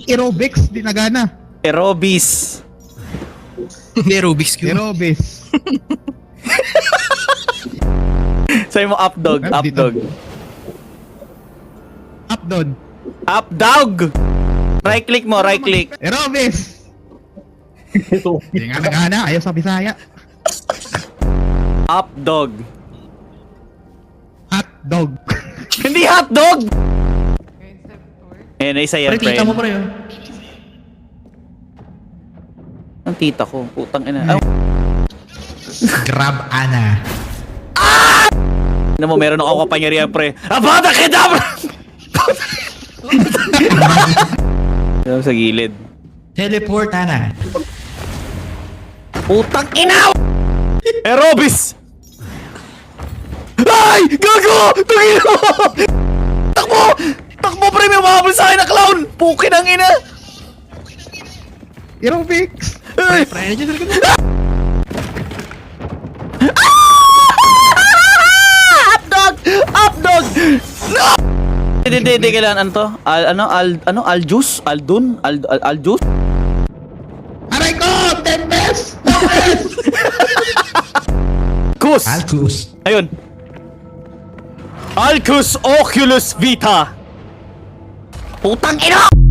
Aerobics, di nagana. Aerobis. Hindi, Rubik's Cube. Aerobis. Sabi mo updog, Ah, dito. updog. Up down. Updog! Right click mo, right click. Aerobis. Di nga nagana, ayaw sa Bisaya. Updog. Hot dog. Hindi hotdog! Eh, isa yan, Pre, tita mo friend. pre. Oh. Ang tita ko, putang ina. Grab Ana. Ano mo, meron ako kapangyarihan, pre. Abada kedabra! Ano sa gilid. Teleport, Ana. Putang ina! Aerobis! Ay! Gago! Tangina mo! Takbo! Takbo, pre! May mahabol sa akin na clown! Pukin ang ina! Aerobics. Ay! Pre, nandiyan talaga na. Updog! Updog! No! Hindi, kailangan ano to? Aljus? Aldun? Aljus? Aray ko! Tempest! Kus! Alcus. Ayun! Alcus Oculus Vita! Putang ina!